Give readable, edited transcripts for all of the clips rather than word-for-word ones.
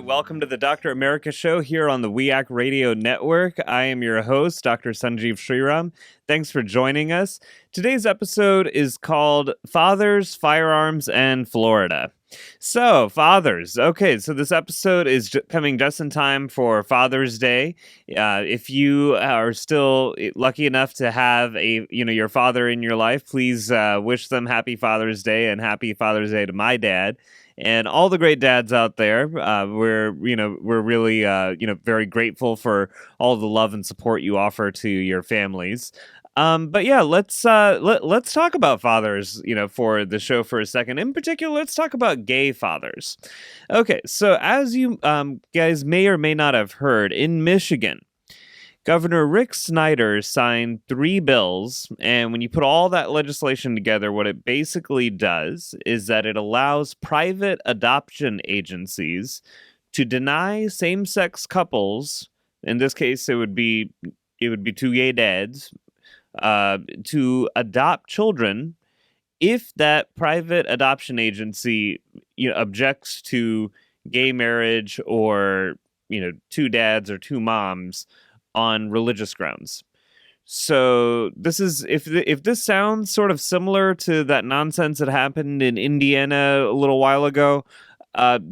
welcome to the Dr. America Show here on the WEAC Radio Network. I am your host, Dr. Sanjeev Sriram. Thanks for joining us. Today's episode is called Fathers, Firearms, and Florida. So, fathers. Okay, so this episode is coming just in time for Father's Day. If you are still lucky enough to have your father in your life, please wish them Happy Father's Day and Happy Father's Day to my dad. And all the great dads out there, we're really very grateful for all the love and support you offer to your families. But yeah, let's talk about fathers, for the show for a second. In particular, let's talk about gay fathers. Okay, so as you guys may or may not have heard, in Michigan, Governor Rick Snyder signed 3 bills, and when you put all that legislation together, what it basically does is that it allows private adoption agencies to deny same-sex couples, in this case it would be 2 gay dads, to adopt children if that private adoption agency objects to gay marriage or 2 dads or 2 moms on religious grounds. So this is if this sounds sort of similar to that nonsense that happened in Indiana a little while ago,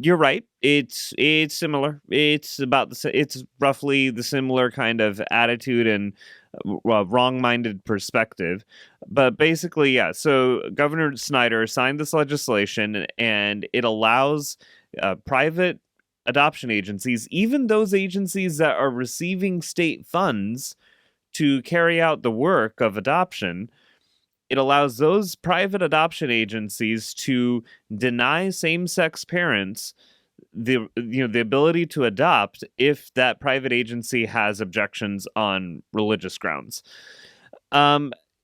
you're right. It's similar. It's it's roughly the similar kind of attitude and wrong-minded perspective. But basically, yeah. So Governor Snyder signed this legislation, and it allows private adoption agencies, even those agencies that are receiving state funds to carry out the work of adoption, it allows those private adoption agencies to deny same-sex parents the ability to adopt if that private agency has objections on religious grounds.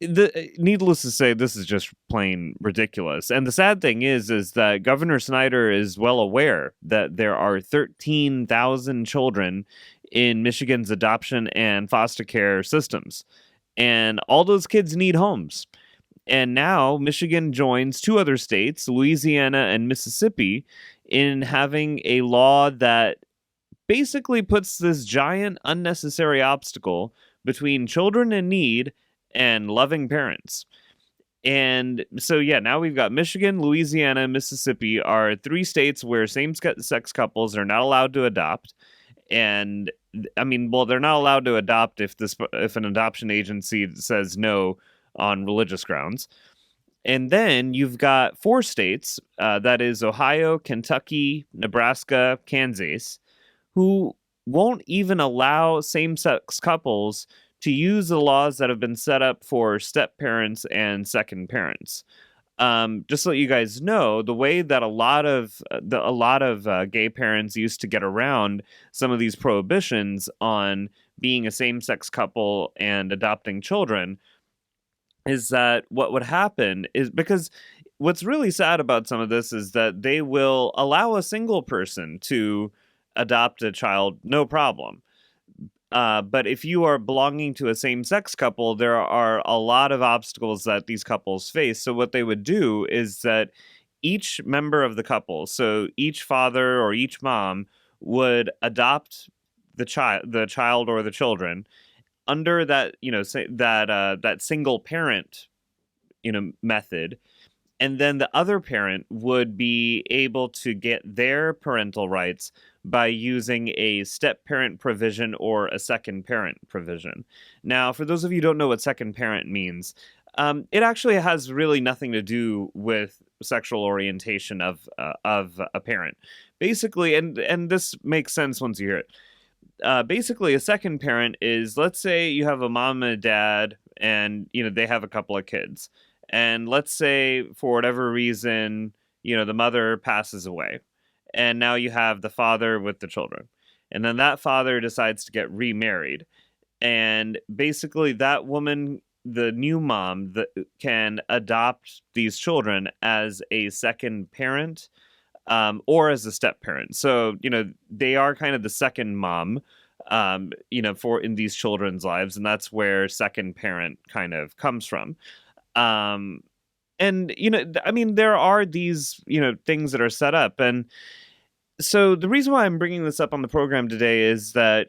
Needless to say, this is just plain ridiculous. And the sad thing is that Governor Snyder is well aware that there are 13,000 children in Michigan's adoption and foster care systems. And all those kids need homes. And now Michigan joins 2 other states, Louisiana and Mississippi, in having a law that basically puts this giant unnecessary obstacle between children in need and loving parents. And so, yeah, now we've got Michigan, Louisiana, and Mississippi are 3 states where same-sex couples are not allowed to adopt. And I mean, well, they're not allowed to adopt if an adoption agency says no on religious grounds. And then you've got 4 states, that is Ohio, Kentucky, Nebraska, Kansas, who won't even allow same-sex couples to use the laws that have been set up for step parents and second parents. Just so you guys know, the way that a lot of gay parents used to get around some of these prohibitions on being a same-sex couple and adopting children is that what would happen is, because what's really sad about some of this is that they will allow a single person to adopt a child, no problem. But if you are belonging to a same-sex couple, there are a lot of obstacles that these couples face. So what they would do is that each member of the couple, so each father or each mom, would adopt the child or the children under that, that single parent, method. And then the other parent would be able to get their parental rights by using a step-parent provision or a second-parent provision. Now, for those of you who don't know what second-parent means, it actually has really nothing to do with sexual orientation of a parent. Basically, and this makes sense once you hear it. Basically, a second parent is, let's say you have a mom and a dad, and they have a couple of kids. And let's say, for whatever reason, the mother passes away. And now you have the father with the children. And then that father decides to get remarried. And basically that woman, the new mom, can adopt these children as a second parent, or as a step parent. So, they are kind of the second mom, for in these children's lives. And that's where second parent kind of comes from. And, there are these, things that are set up. And So the reason why I'm bringing this up on the program today is that,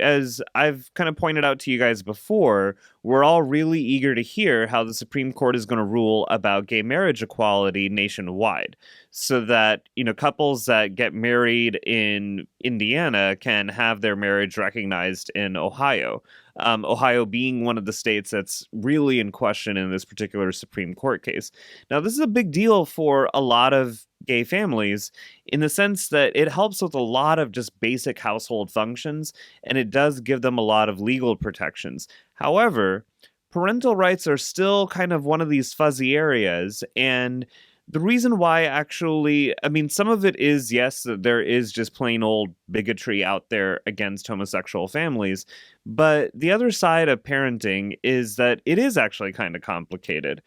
as I've kind of pointed out to you guys before, we're all really eager to hear how the Supreme Court is going to rule about gay marriage equality nationwide, so that, couples that get married in Indiana can have their marriage recognized in Ohio. Ohio being one of the states that's really in question in this particular Supreme Court case. Now, this is a big deal for a lot of gay families in the sense that it helps with a lot of just basic household functions, and it does give them a lot of legal protections. However, parental rights are still kind of one of these fuzzy areas, and the reason why, actually, I mean, some of it is, yes, that there is just plain old bigotry out there against homosexual families, but the other side of parenting is that it is actually kind of complicated.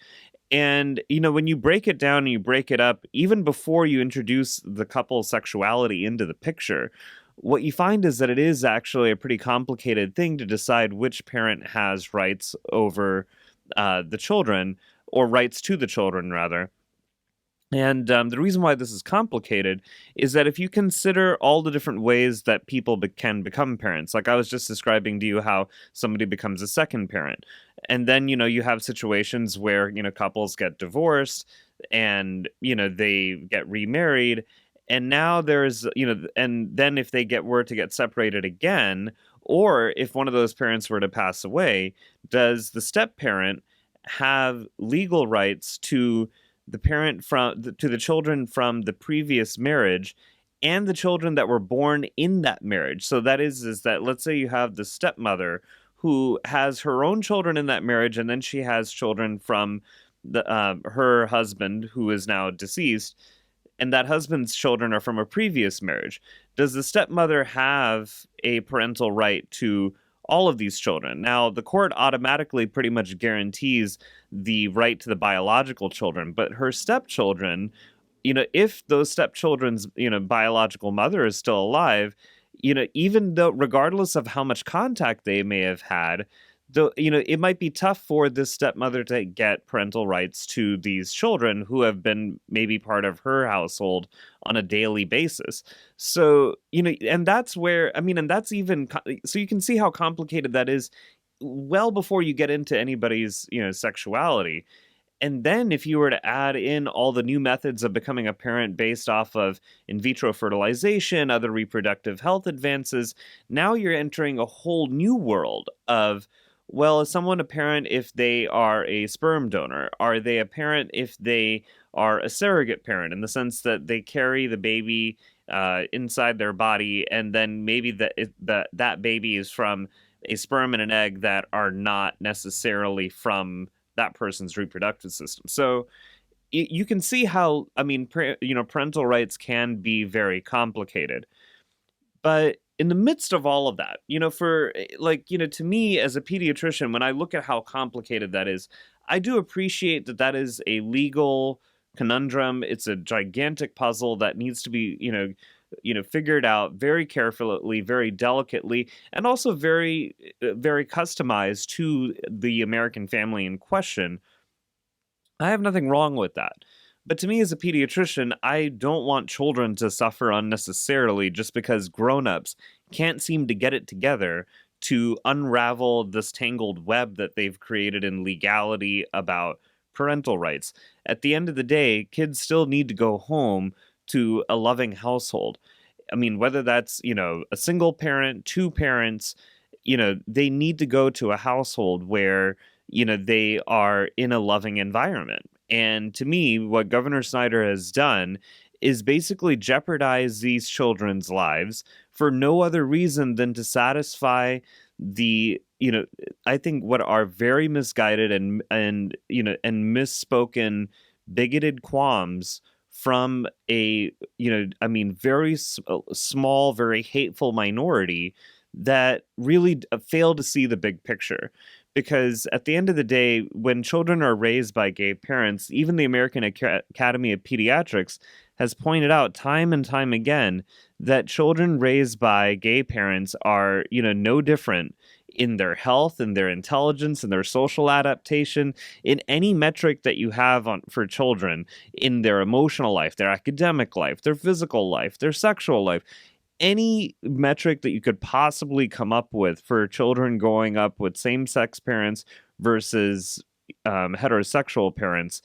And, when you break it down and you break it up, even before you introduce the couple's sexuality into the picture, what you find is that it is actually a pretty complicated thing to decide which parent has rights over the children, or rights to the children, rather. And the reason why this is complicated is that if you consider all the different ways that people can become parents, like I was just describing to you how somebody becomes a second parent, and then you have situations where couples get divorced, and they get remarried, and now there's and then if they were to get separated again, or if one of those parents were to pass away, does the step parent have legal rights to the parent to the children from the previous marriage and the children that were born in that marriage? So that is that, let's say you have the stepmother who has her own children in that marriage, and then she has children from her husband, who is now deceased, and that husband's children are from a previous marriage. Does the stepmother have a parental right to all of these children? Now, the court automatically pretty much guarantees the right to the biological children, but her stepchildren, if those stepchildren's, biological mother is still alive, even though, regardless of how much contact they may have had, though, it might be tough for this stepmother to get parental rights to these children who have been maybe part of her household on a daily basis. So, and that's where, I mean, and that's even, so you can see how complicated that is well before you get into anybody's, sexuality. And then if you were to add in all the new methods of becoming a parent based off of in vitro fertilization, other reproductive health advances, now you're entering a whole new world of, well, is someone a parent if they are a sperm donor? Are they a parent if they are a surrogate parent, in the sense that they carry the baby inside their body, and then maybe that baby is from a sperm and an egg that are not necessarily from that person's reproductive system? So you can see how, I mean, parental rights can be very complicated. But in the midst of all of that, for like, to me as a pediatrician, when I look at how complicated that is, I do appreciate that that is a legal conundrum. It's a gigantic puzzle that needs to be, figured out very carefully, very delicately, and also very, very customized to the American family in question. I have nothing wrong with that. But to me, as a pediatrician, I don't want children to suffer unnecessarily just because grown-ups can't seem to get it together to unravel this tangled web that they've created in legality about parental rights. At the end of the day, kids still need to go home to a loving household. I mean, whether that's, a single parent, two parents, they need to go to a household where, they are in a loving environment. And to me, what Governor Snyder has done is basically jeopardize these children's lives for no other reason than to satisfy the, I think what are very misguided and misspoken, bigoted qualms from a, I mean, very small, very hateful minority that really fail to see the big picture. Because at the end of the day, when children are raised by gay parents, even the American Academy of Pediatrics has pointed out time and time again that children raised by gay parents are, no different in their health, in their intelligence, in their social adaptation, in any metric that you have for children, in their emotional life, their academic life, their physical life, their sexual life, any metric that you could possibly come up with for children growing up with same-sex parents versus heterosexual parents,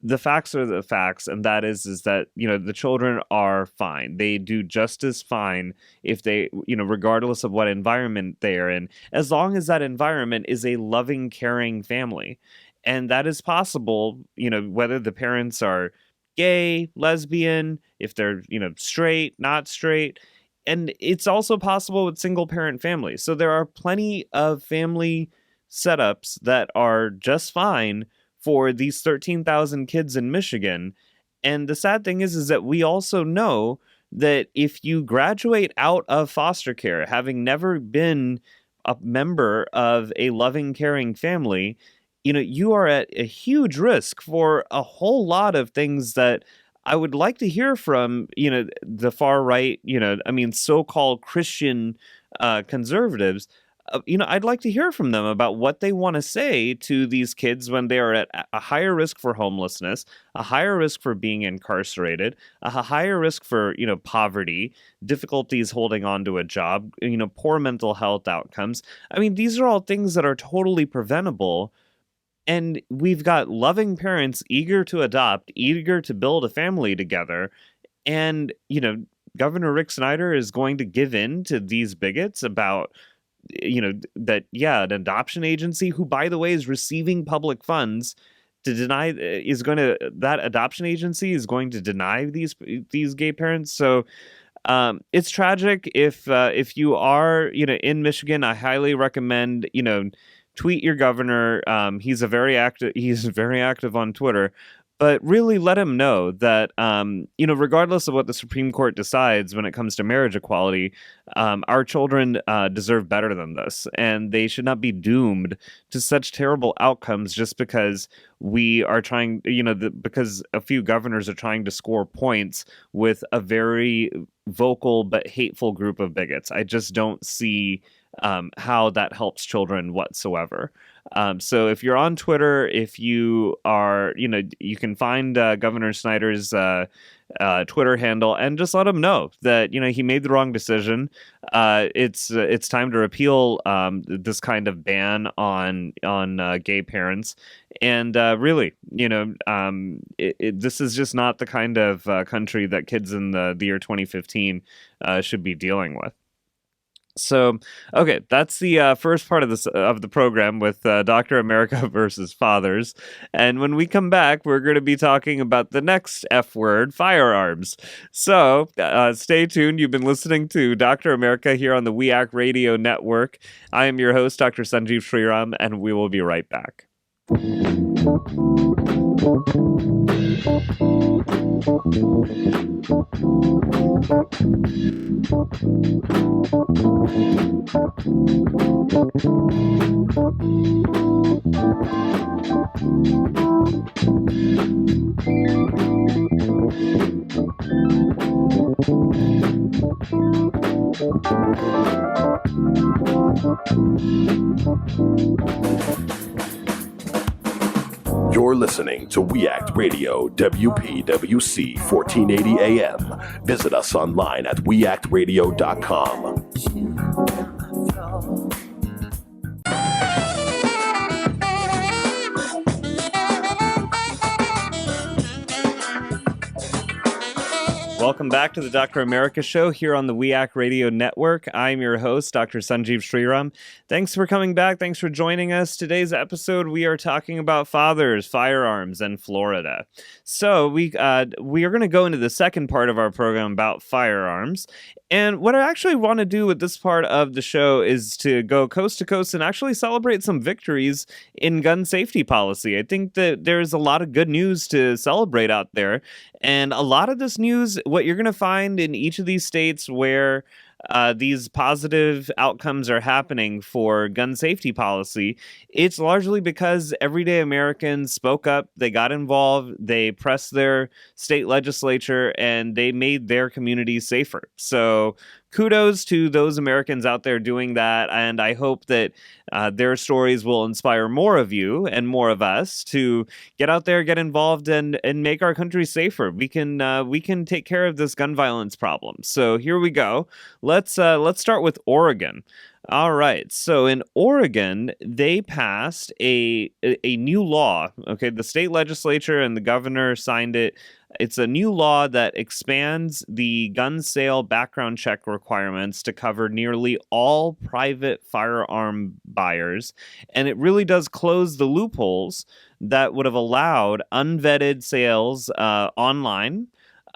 the facts are the facts, and that is that, the children are fine. They do just as fine if they, regardless of what environment they are in, as long as that environment is a loving, caring family. And that is possible, whether the parents are gay, lesbian, if they're, straight, not straight. And it's also possible with single parent families. So there are plenty of family setups that are just fine for these 13,000 kids in Michigan. And the sad thing is that we also know that if you graduate out of foster care, having never been a member of a loving, caring family, you are at a huge risk for a whole lot of things that I would like to hear from, the far right, so-called Christian conservatives. I'd like to hear from them about what they want to say to these kids when they are at a higher risk for homelessness, a higher risk for being incarcerated, a higher risk for, poverty, difficulties holding on to a job, poor mental health outcomes. I mean, these are all things that are totally preventable. And we've got loving parents eager to adopt, eager to build a family together. And, Governor Rick Snyder is going to give in to these bigots about, that, an adoption agency, who, by the way, is receiving public funds to deny, that adoption agency is going to deny these gay parents. So it's tragic. If you are, in Michigan, I highly recommend, tweet your governor. He's very active on Twitter, but really let him know that, regardless of what the Supreme Court decides when it comes to marriage equality, our children deserve better than this, and they should not be doomed to such terrible outcomes just because we are trying, because a few governors are trying to score points with a very vocal but hateful group of bigots. I just don't see how that helps children whatsoever. So if you're on Twitter, if you are, you can find Governor Snyder's Twitter handle and just let him know that, he made the wrong decision. It's time to repeal this kind of ban on gay parents. And really, this is just not the kind of country that kids in the year 2015 should be dealing with. So, okay, that's the first part of the program with Dr. America versus Fathers. And when we come back, we're going to be talking about the next F word, firearms. So, stay tuned. You've been listening to Dr. America here on the We Act Radio Network. I am your host, Dr. Sanjeev Sriram, and we will be right back. You're listening to We Act Radio, WPWC 1480 AM. Visit us online at weactradio.com. Welcome back to the Dr. America Show here on the We Act Radio Network. I'm your host, Dr. Sanjeev Sriram. Thanks for coming back. Thanks for joining us. Today's episode, we are talking about fathers, firearms, and Florida. So we are going to go into the second part of our program about firearms. And what I actually want to do with this part of the show is to go coast to coast and actually celebrate some victories in gun safety policy. I think that there's a lot of good news to celebrate out there. And a lot of this news, what you're going to find in each of these states where these positive outcomes are happening for gun safety policy, it's largely because everyday Americans spoke up, they got involved, they pressed their state legislature, and they made their communities safer. So kudos to those Americans out there doing that. And I hope that their stories will inspire more of you and more of us to get out there, get involved, and make our country safer. We can take care of this gun violence problem. So here we go. Let's start with Oregon. All right. So in Oregon, they passed a new law. Okay, the state legislature and the governor signed it. It's a new law that expands the gun sale background check requirements to cover nearly all private firearm buyers, and it really does close the loopholes that would have allowed unvetted sales online.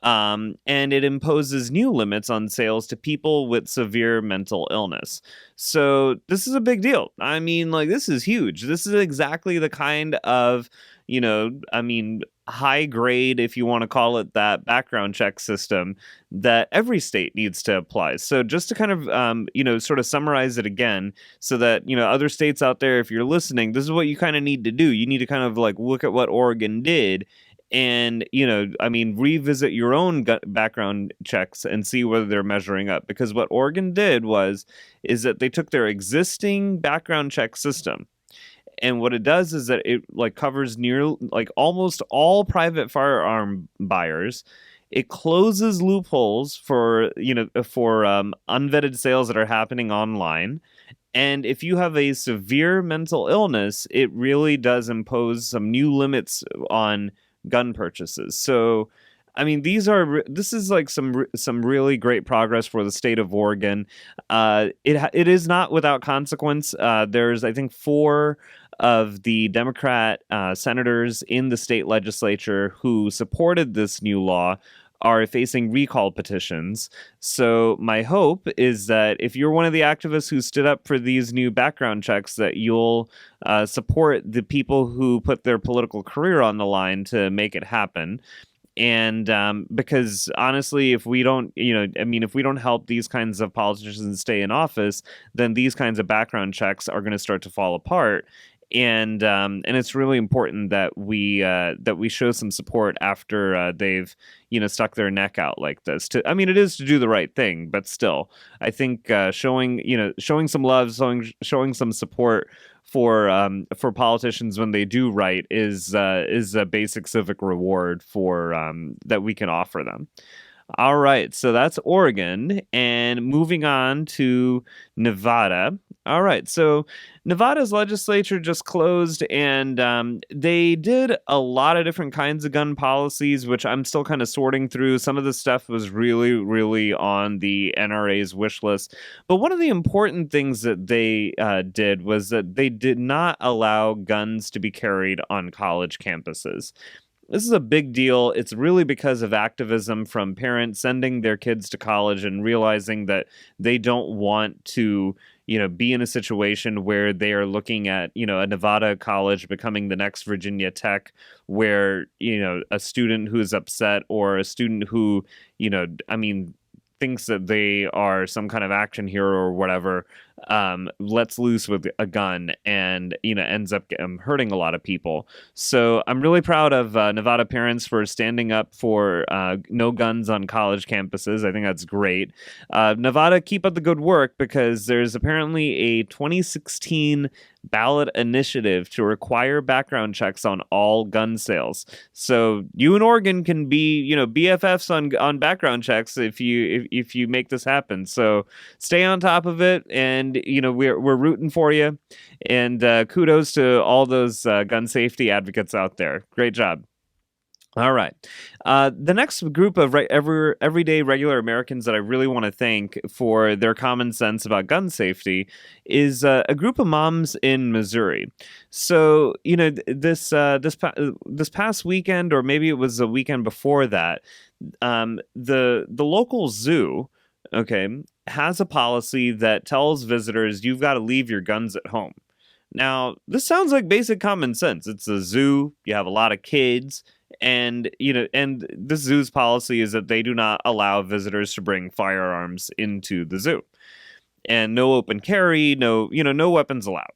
And it imposes new limits on sales to people with severe mental illness. So this is a big deal. I mean, like, this is huge. This is exactly the kind of, high grade, if you want to call it that, background check system that every state needs to apply. So just to kind of, sort of summarize it again so that, other states out there, if you're listening, this is what you kind of need to do. You need to kind of like look at what Oregon did and revisit your own background checks and see whether they're measuring up, because what Oregon did is that they took their existing background check system, and what it does is that it like covers near like almost all private firearm buyers. It closes loopholes for unvetted sales that are happening online. And if you have a severe mental illness, it really does impose some new limits on gun purchases. So, I mean, this is like some really great progress for the state of Oregon. It is not without consequence. There's, I think, 4 of the Democrat senators in the state legislature who supported this new law are facing recall petitions. So my hope is that if you're one of the activists who stood up for these new background checks, that you'll support the people who put their political career on the line to make it happen. And because honestly, if we don't, if we don't help these kinds of politicians stay in office, then these kinds of background checks are going to start to fall apart. And it's really important that we show some support after they've stuck their neck out like this. It is to do the right thing, but still, I think showing some love, showing some support for politicians when they do right is a basic civic reward for that we can offer them. All right, so that's Oregon, and moving on to Nevada. All right, so Nevada's legislature just closed, and they did a lot of different kinds of gun policies, which I'm still kind of sorting through. Some of the stuff was really, really on the NRA's wish list. But one of the important things that they did was that they did not allow guns to be carried on college campuses. This is a big deal. It's really because of activism from parents sending their kids to college and realizing that they don't want to, be in a situation where they are looking at, a Nevada college becoming the next Virginia Tech, where, a student who's upset or a student who, thinks that they are some kind of action hero or whatever, lets loose with a gun and ends up hurting a lot of people. So I'm really proud of Nevada parents for standing up for no guns on college campuses. I think that's great. Nevada, keep up the good work, because there's apparently a 2016 ballot initiative to require background checks on all gun sales. So you and Oregon can be, BFFs on background checks if you make this happen. So stay on top of it, and we're rooting for you. And kudos to all those gun safety advocates out there. Great job. All right. The next group of everyday regular Americans that I really want to thank for their common sense about gun safety is a group of moms in Missouri. So, this past weekend, or maybe it was a weekend before that, the local zoo, okay, has a policy that tells visitors you've got to leave your guns at home. Now, this sounds like basic common sense. It's a zoo. You have a lot of kids. And, and this zoo's policy is that they do not allow visitors to bring firearms into the zoo. And no open carry, no weapons allowed.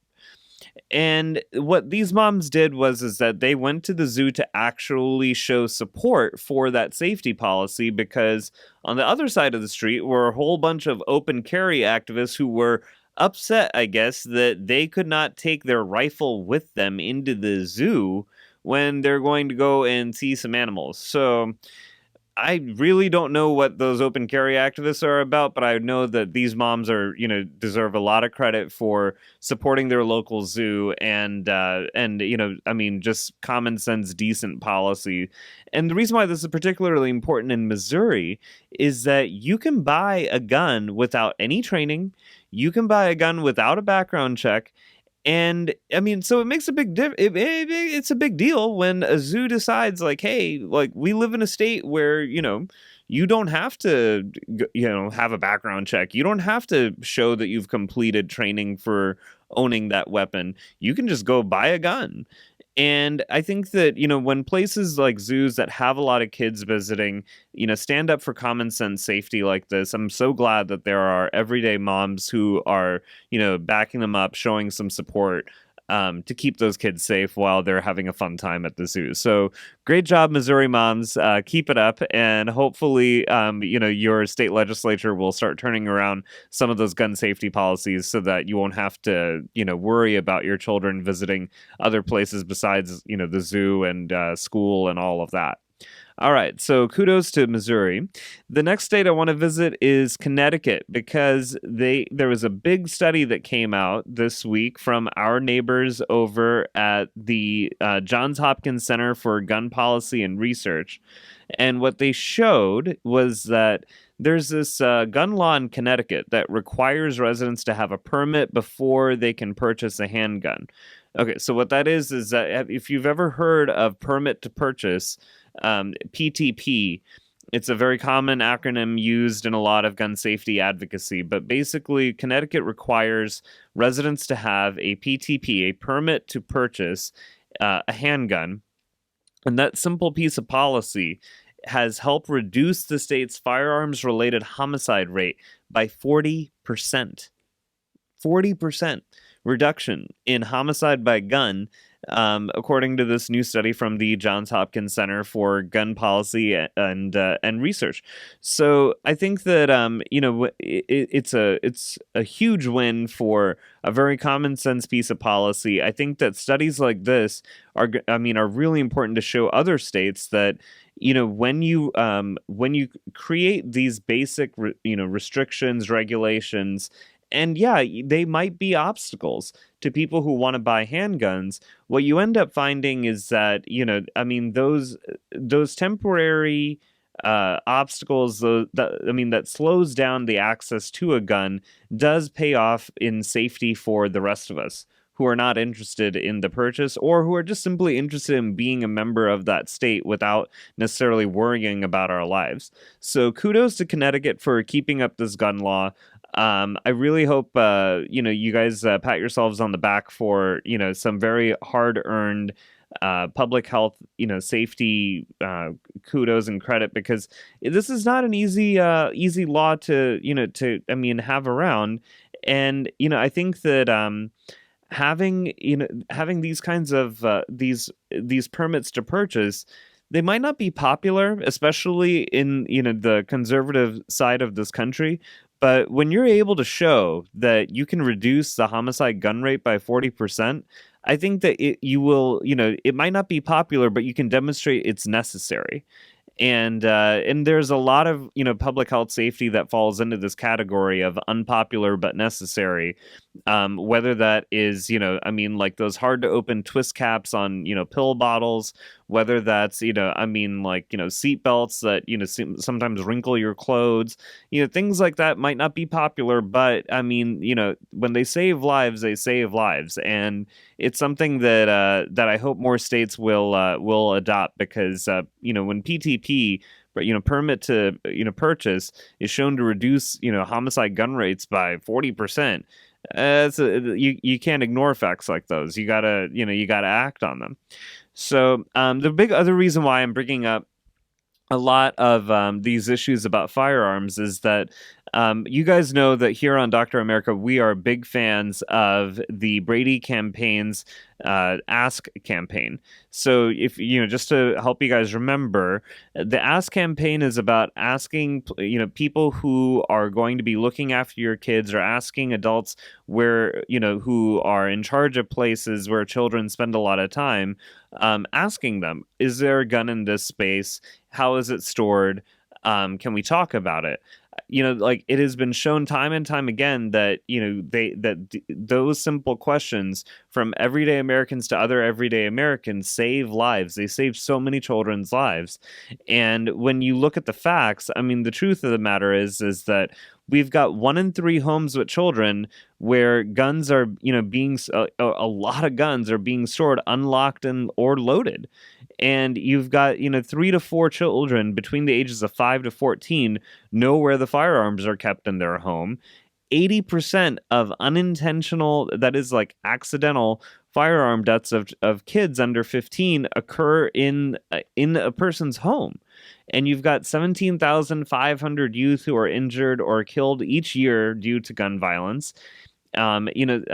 And what these moms did was is that they went to the zoo to actually show support for that safety policy, because on the other side of the street were a whole bunch of open carry activists who were upset, I guess, that they could not take their rifle with them into the zoo when they're going to go and see some animals. So I really don't know what those open carry activists are about, but I know that these moms are, deserve a lot of credit for supporting their local zoo, and I mean, just common sense, decent policy. And the reason why this is particularly important in Missouri is that you can buy a gun without any training, you can buy a gun without a background check, and I mean, so it makes a big it's a big deal when a zoo decides, like, hey, like, we live in a state where, you don't have to, have a background check. You don't have to show that you've completed training for owning that weapon. You can just go buy a gun. And I think that, when places like zoos that have a lot of kids visiting, stand up for common sense safety like this, I'm so glad that there are everyday moms who are, backing them up, showing some support, to keep those kids safe while they're having a fun time at the zoo. So great job, Missouri moms. Keep it up. And hopefully, your state legislature will start turning around some of those gun safety policies so that you won't have to, worry about your children visiting other places besides, the zoo and school and all of that. All right, so kudos to Missouri. The next state I want to visit is Connecticut, because there was a big study that came out this week from our neighbors over at the Johns Hopkins Center for Gun Policy and Research. And what they showed was that there's this gun law in Connecticut that requires residents to have a permit before they can purchase a handgun. Okay, so what that is that if you've ever heard of permit to purchase, PTP, it's a very common acronym used in a lot of gun safety advocacy, but basically Connecticut requires residents to have a PTP, a permit to purchase a handgun. And that simple piece of policy has helped reduce the state's firearms related homicide rate by 40%. 40% reduction in homicide by gun, according to this new study from the Johns Hopkins Center for Gun Policy and Research. So I think that it's a huge win for a very common sense piece of policy. I think that studies like this are really important to show other states that, when you create these basic restrictions, regulations, and yeah, they might be obstacles to people who want to buy handguns. What you end up finding is that, those temporary obstacles, that slows down the access to a gun, does pay off in safety for the rest of us who are not interested in the purchase, or who are just simply interested in being a member of that state without necessarily worrying about our lives. So kudos to Connecticut for keeping up this gun law. I really hope you guys pat yourselves on the back for some very hard-earned public health safety kudos and credit, because this is not an easy law to have around. And I think that having these kinds of these permits to purchase, they might not be popular, especially in the conservative side of this country. But when you're able to show that you can reduce the homicide gun rate by 40%, I think that it might not be popular, but you can demonstrate it's necessary. And there's a lot of public health safety that falls into this category of unpopular but necessary, whether that is like those hard to open twist caps on pill bottles, whether that's seat belts that sometimes wrinkle your clothes, things like that might not be popular, but when they save lives, they save lives. And it's something that I hope more states will adopt, because when PTP, permit to purchase, is shown to reduce homicide gun rates by 40%. You can't ignore facts like those. You gotta act on them. So the big other reason why I'm bringing up a lot of these issues about firearms is that you guys know that here on Dr. America, we are big fans of the Brady campaign's Ask campaign. So, if just to help you guys remember, the Ask campaign is about asking, people who are going to be looking after your kids or asking adults where, who are in charge of places where children spend a lot of time, asking them, is there a gun in this space? How is it stored? Can we talk about it? Like it has been shown time and time again that those simple questions from everyday Americans to other everyday Americans save lives. They save so many children's lives. And when you look at the facts, I mean, the truth of the matter is that we've got 1 in 3 homes with children where guns are, being a lot of guns are being stored unlocked and or loaded. And you've got 3 to 4 children between the ages of 5 to 14 know where the firearms are kept in their home. 80% of unintentional, that is like accidental firearm deaths of kids under 15 occur in a person's home. And you've got 17,500 youth who are injured or killed each year due to gun violence. I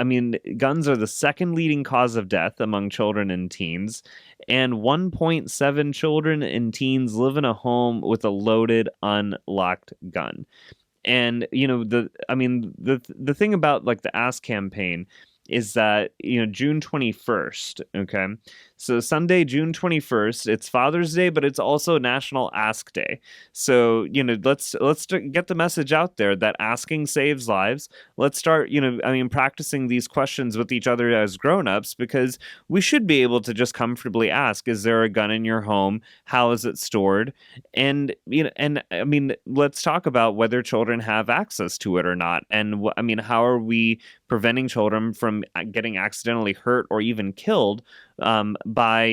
mean, guns are the second leading cause of death among children and teens, and 1.7 children and teens live in a home with a loaded, unlocked gun. And the thing about like the Ask campaign is that June 21st, okay, so Sunday, June 21st, it's Father's Day, but it's also National Ask Day. So let's get the message out there that asking saves lives. Let's start practicing these questions with each other as grown-ups, because we should be able to just comfortably ask, is there a gun in your home? How is it stored? And let's talk about whether children have access to it or not. And how are we preventing children from getting accidentally hurt or even killed by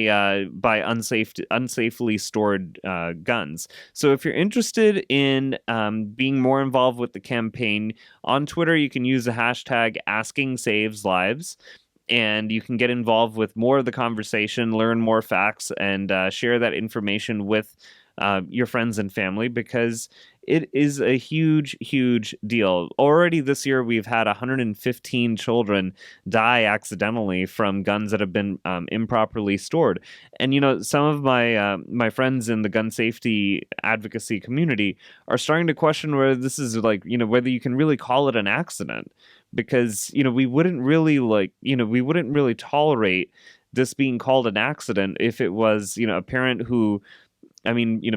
unsafely stored guns? So if you're interested in being more involved with the campaign on Twitter, you can use the hashtag #AskingSavesLives. And you can get involved with more of the conversation, learn more facts, and share that information with your friends and family, because it is a huge, huge deal. Already this year, we've had 115 children die accidentally from guns that have been improperly stored. And some of my friends in the gun safety advocacy community are starting to question whether this is whether you can really call it an accident, because we wouldn't really tolerate this being called an accident if it was a parent who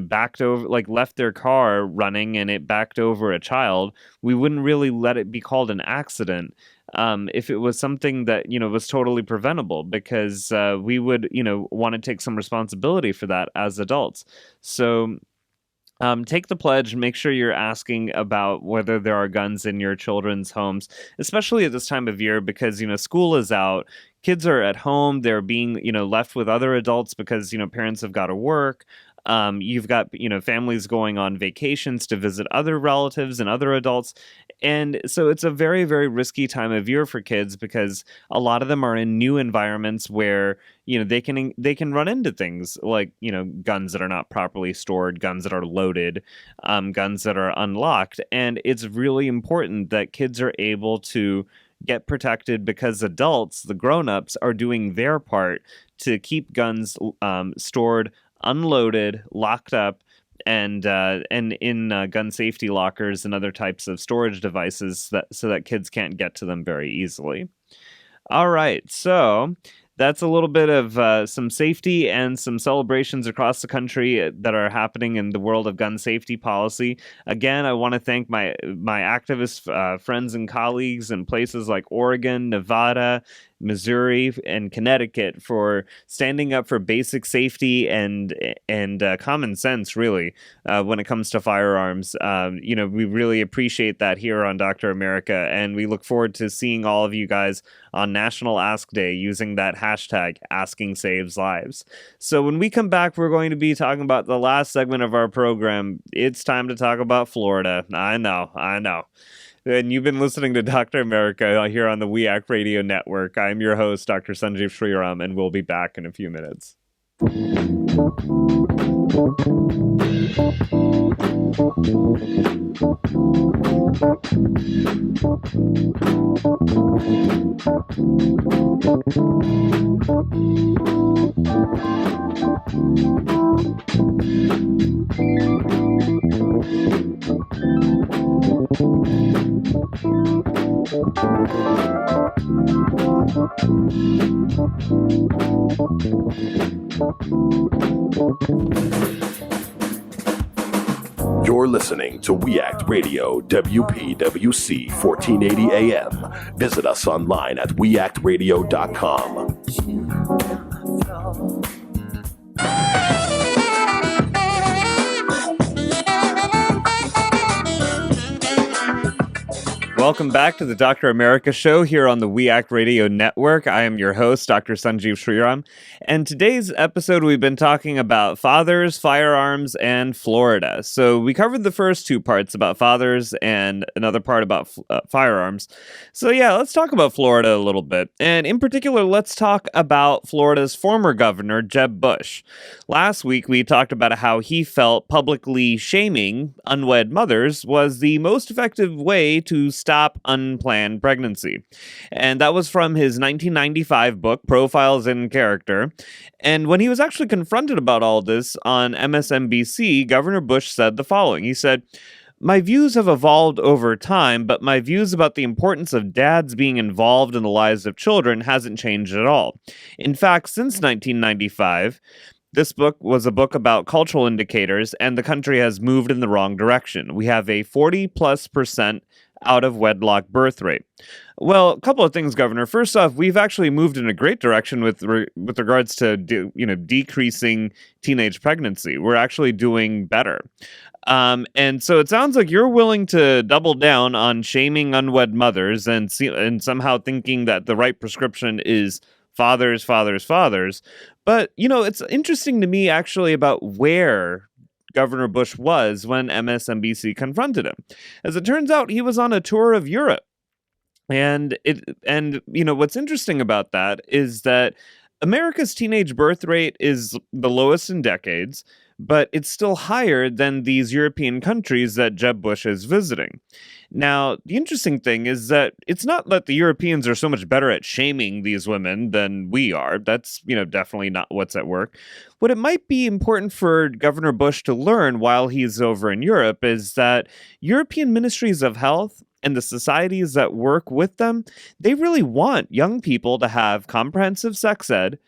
backed over, left their car running and it backed over a child. We wouldn't really let it be called an accident if it was something that, was totally preventable, because we would, want to take some responsibility for that as adults. So take the pledge. Make sure you're asking about whether there are guns in your children's homes, especially at this time of year, because school is out, kids are at home, they're being left with other adults because parents have got to work. You've got families going on vacations to visit other relatives and other adults, and so it's a very, very risky time of year for kids, because a lot of them are in new environments where they can run into things like guns that are not properly stored, guns that are loaded, guns that are unlocked. And it's really important that kids are able to get protected, because adults, the grown-ups, are doing their part to keep guns stored, unloaded, locked up, and in gun safety lockers and other types of storage devices, so that kids can't get to them very easily. All right, so that's a little bit of some safety and some celebrations across the country that are happening in the world of gun safety policy. Again, I want to thank my activist friends and colleagues in places like Oregon, Nevada, Missouri, and Connecticut for standing up for basic safety and common sense, really, when it comes to firearms. We really appreciate that here on Dr. America, and we look forward to seeing all of you guys on National Ask Day using that hashtag #AskingSavesLives. So when we come back, we're going to be talking about the last segment of our program. It's time to talk about Florida. I know. And you've been listening to Dr. America here on the We Act Radio Network. I'm your host, Dr. Sanjeev Sriram, and we'll be back in a few minutes. You're listening to We Act Radio, WPWC 1480 AM. Visit us online at weactradio.com. Welcome back to the Dr. America Show here on the We Act Radio Network. I am your host, Dr. Sanjeev Sriram. And today's episode, we've been talking about fathers, firearms, and Florida. So we covered the first two parts about fathers and another part about firearms. So yeah, let's talk about Florida a little bit. And in particular, let's talk about Florida's former governor, Jeb Bush. Last week, we talked about how he felt publicly shaming unwed mothers was the most effective way to stop unplanned pregnancy. And that was from his 1995 book, Profiles in Character. And when he was actually confronted about all this on MSNBC, Governor Bush said the following. He said, "My views have evolved over time, but my views about the importance of dads being involved in the lives of children hasn't changed at all. In fact, since 1995, this book was a book about cultural indicators, and the country has moved in the wrong direction. We have a 40+% out of wedlock birth rate." Well, a couple of things, Governor. First off, we've actually moved in a great direction with regards to decreasing teenage pregnancy. We're actually doing better. And so it sounds like you're willing to double down on shaming unwed mothers and somehow thinking that the right prescription is fathers, fathers, fathers. But, it's interesting to me actually about where Governor Bush was when MSNBC confronted him. As it turns out, he was on a tour of Europe. And what's interesting about that is that America's teenage birth rate is the lowest in decades, but it's still higher than these European countries that Jeb Bush is visiting. Now, the interesting thing is that it's not that the Europeans are so much better at shaming these women than we are. That's, definitely not what's at work. What it might be important for Governor Bush to learn while he's over in Europe is that European ministries of health and the societies that work with them, they really want young people to have comprehensive sex ed.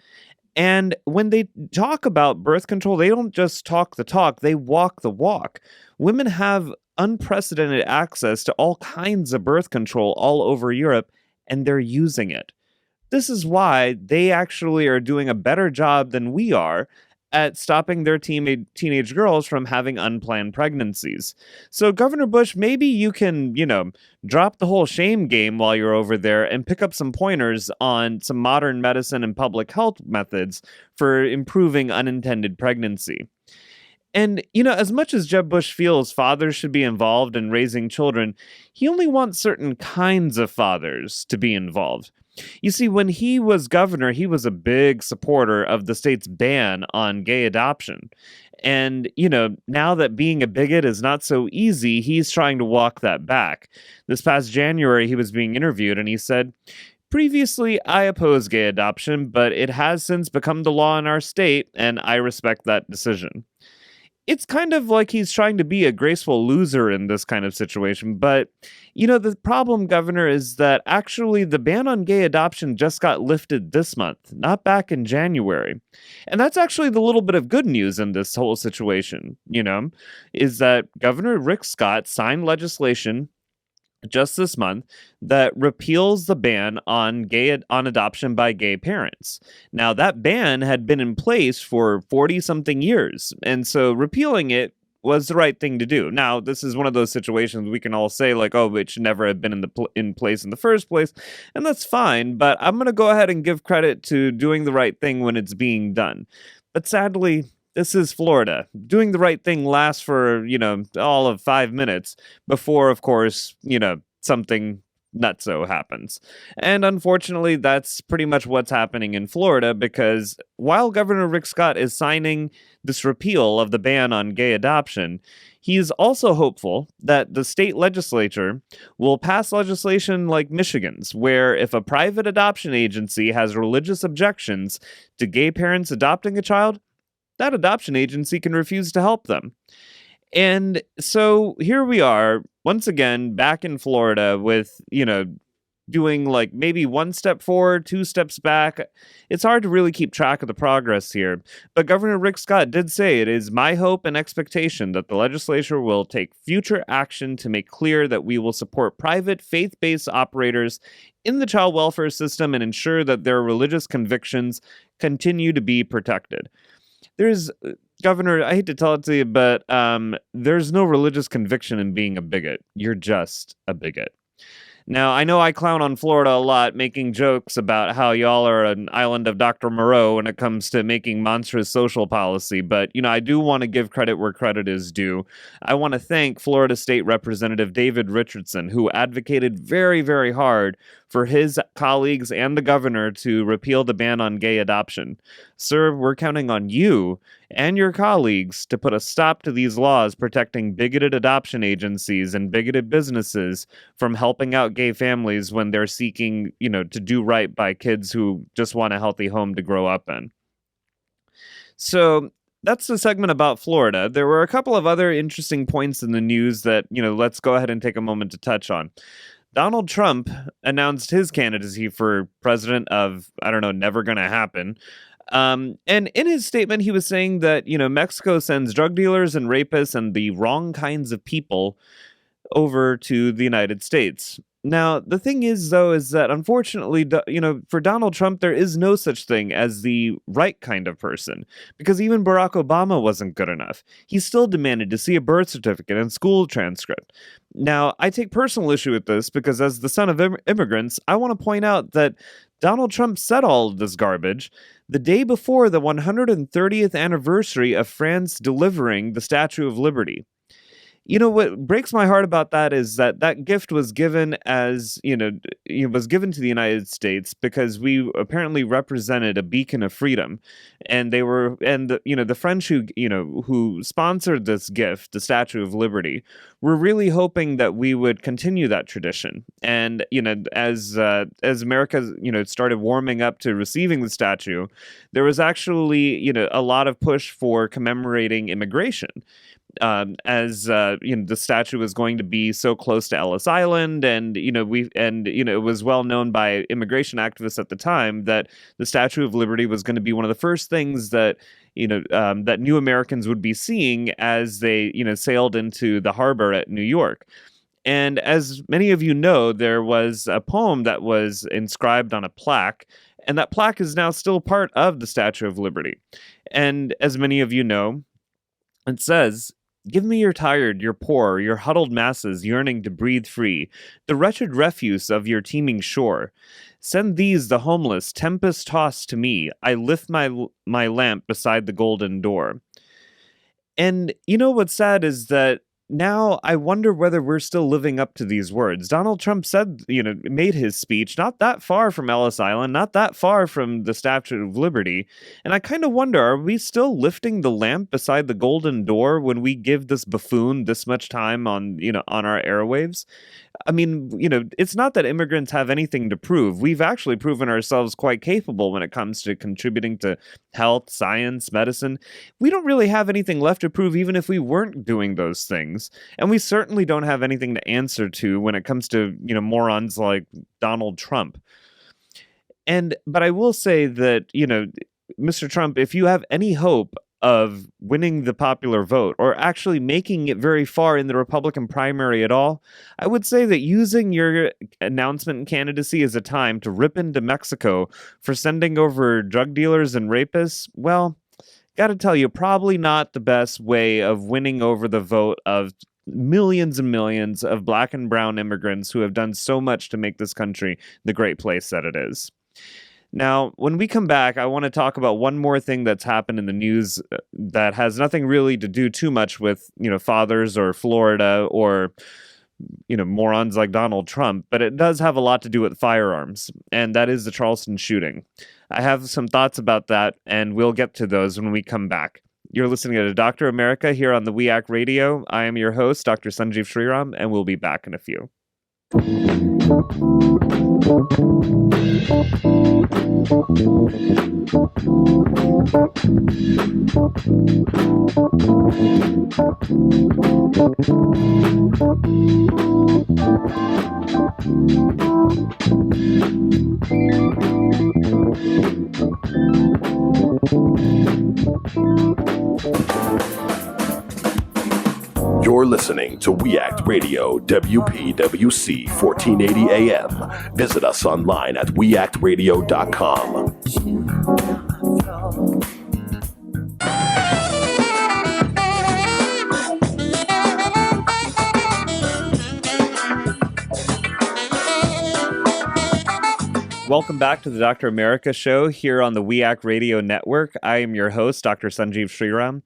And when they talk about birth control, they don't just talk the talk, they walk the walk. Women have unprecedented access to all kinds of birth control all over Europe, and they're using it. This is why they actually are doing a better job than we are at stopping their teenage girls from having unplanned pregnancies. So, Governor Bush, maybe you can, drop the whole shame game while you're over there and pick up some pointers on some modern medicine and public health methods for improving unintended pregnancy. And, as much as Jeb Bush feels fathers should be involved in raising children, he only wants certain kinds of fathers to be involved. You see, when he was governor, he was a big supporter of the state's ban on gay adoption. And, now that being a bigot is not so easy, he's trying to walk that back. This past January, he was being interviewed and he said, "Previously, I opposed gay adoption, but it has since become the law in our state, and I respect that decision." It's kind of like he's trying to be a graceful loser in this kind of situation. But, the problem, Governor, is that actually the ban on gay adoption just got lifted this month, not back in January. And that's actually the little bit of good news in this whole situation, is that Governor Rick Scott signed legislation just this month that repeals the ban on adoption by gay parents. Now, that ban had been in place for 40-something years, and so repealing it was the right thing to do. Now, this is one of those situations we can all say, like, oh, it should never have been in place in the first place, and that's fine, but I'm going to go ahead and give credit to doing the right thing when it's being done. But sadly, this is Florida. Doing the right thing lasts for, all of 5 minutes before, of course, something nutso happens. And unfortunately, that's pretty much what's happening in Florida because while Governor Rick Scott is signing this repeal of the ban on gay adoption, he is also hopeful that the state legislature will pass legislation like Michigan's, where if a private adoption agency has religious objections to gay parents adopting a child, that adoption agency can refuse to help them. And so here we are, once again, back in Florida with, doing like maybe one step forward, two steps back. It's hard to really keep track of the progress here. But Governor Rick Scott did say it is my hope and expectation that the legislature will take future action to make clear that we will support private faith based operators in the child welfare system and ensure that their religious convictions continue to be protected. There's Governor, I hate to tell it to you, but there's no religious conviction in being a bigot. You're just a bigot. Now, I know I clown on Florida a lot, making jokes about how y'all are an island of Dr. Moreau when it comes to making monstrous social policy, but, I do want to give credit where credit is due. I want to thank Florida State Representative David Richardson, who advocated very, very hard for his colleagues and the governor to repeal the ban on gay adoption. Sir, we're counting on you and your colleagues to put a stop to these laws protecting bigoted adoption agencies and bigoted businesses from helping out gay families when they're seeking, to do right by kids who just want a healthy home to grow up in. So that's the segment about Florida. There were a couple of other interesting points in the news that, let's go ahead and take a moment to touch on. Donald Trump announced his candidacy for president of, I don't know, never gonna happen. And in his statement, he was saying that, Mexico sends drug dealers and rapists and the wrong kinds of people over to the United States. Now, the thing is, though, is that unfortunately, for Donald Trump, there is no such thing as the right kind of person, because even Barack Obama wasn't good enough. He still demanded to see a birth certificate and school transcript. Now, I take personal issue with this because as the son of immigrants, I want to point out that Donald Trump said all of this garbage the day before the 130th anniversary of France delivering the Statue of Liberty. What breaks my heart about that is that that gift was given as, it was given to the United States because we apparently represented a beacon of freedom. And the French who sponsored this gift, the Statue of Liberty, were really hoping that we would continue that tradition. And, as America, started warming up to receiving the statue, there was actually, a lot of push for commemorating immigration. The statue was going to be so close to Ellis Island, and it was well known by immigration activists at the time that the Statue of Liberty was going to be one of the first things that that new Americans would be seeing as they sailed into the harbor at New York. And as many of you know, there was a poem that was inscribed on a plaque, and that plaque is now still part of the Statue of Liberty. And as many of you know, it says, "Give me your tired, your poor, your huddled masses yearning to breathe free, the wretched refuse of your teeming shore. Send these, the homeless, tempest-tossed to me. I lift my lamp beside the golden door." And what's sad is that now I wonder whether we're still living up to these words. Donald Trump said, made his speech not that far from Ellis Island, not that far from the Statue of Liberty. And I kind of wonder, are we still lifting the lamp beside the golden door when we give this buffoon this much time on our airwaves? I mean, it's not that immigrants have anything to prove. We've actually proven ourselves quite capable when it comes to contributing to health, science, medicine. We don't really have anything left to prove even if we weren't doing those things. And we certainly don't have anything to answer to when it comes to, morons like Donald Trump. But I will say that, Mr. Trump, if you have any hope of winning the popular vote or actually making it very far in the Republican primary at all, I would say that using your announcement and candidacy as a time to rip into Mexico for sending over drug dealers and rapists, well, gotta tell you, probably not the best way of winning over the vote of millions and millions of black and brown immigrants who have done so much to make this country the great place that it is. Now, when we come back, I want to talk about one more thing that's happened in the news that has nothing really to do too much with, fathers or Florida or morons like Donald Trump, but it does have a lot to do with firearms, and that is the Charleston shooting. I have some thoughts about that, and we'll get to those when we come back. You're listening to Dr. America here on the We Act Radio. I am your host, Dr. Sanjeev Sriram, and we'll be back in a few. You're listening to We Act Radio, WPWC 1480 AM. Visit us online at weactradio.com. Welcome back to the Dr. America Show here on the We Act Radio Network. I am your host, Dr. Sanjeev Sriram.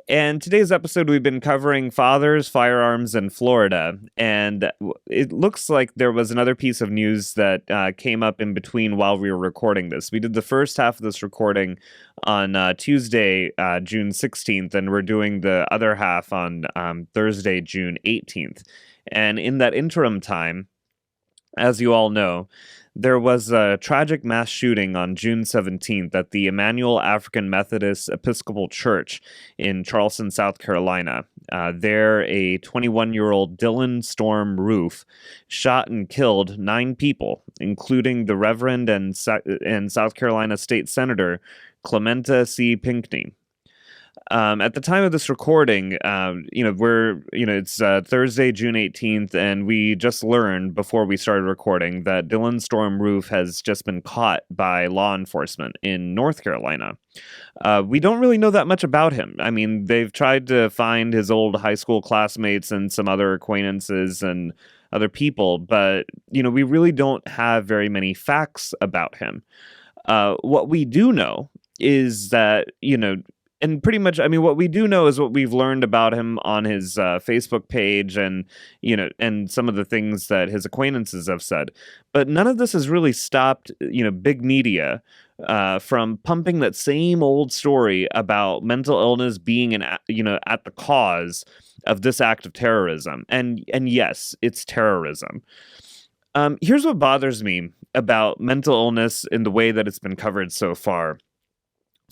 And today's episode, we've been covering fathers, firearms, in Florida. And it looks like there was another piece of news that came up in between while we were recording this. We did the first half of this recording on Tuesday, June 16th, and we're doing the other half on Thursday, June 18th. And in that interim time, as you all know, there was a tragic mass shooting on June 17th at the Emmanuel African Methodist Episcopal Church in Charleston, South Carolina. There, a 21-year-old Dylan Storm Roof shot and killed 9 people, including the Reverend and South Carolina State Senator Clementa C. Pinckney. At the time of this recording, it's Thursday, June 18th, and we just learned before we started recording that Dylan Storm Roof has just been caught by law enforcement in North Carolina. We don't really know that much about him. I mean, they've tried to find his old high school classmates and some other acquaintances and other people, but, we really don't have very many facts about him. What we do know is that, and pretty much, what we do know is what we've learned about him on his Facebook page and, and some of the things that his acquaintances have said. But none of this has really stopped, big media from pumping that same old story about mental illness being at the cause of this act of terrorism. And yes, it's terrorism. Here's what bothers me about mental illness in the way that it's been covered so far.